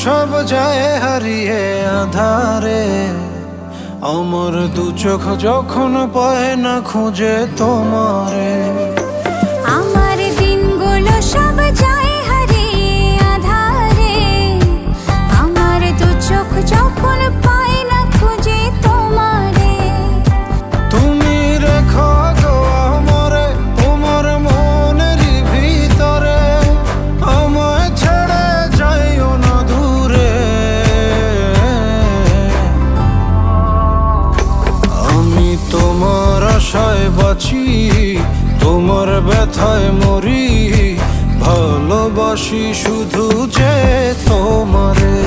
সব যায় হারিয়ে আধারে, আমার দু চোখ যখন পায় না খুঁজে তোমারে। আমার দিনগুলো সব যায় হারিয়ে আধারে, আমার দু চোখ যখন পায় না খুঁজে তোমারে। তুমি রেখো গো আমারে তোমার মনের ভিতরে, আমায় ছেড়ে যাইও না দূরে। আমি তোমার আশায় বাঁচি, তোমার ব্যথায় মরি, ভালোবাসি শুধু যে তোমারে।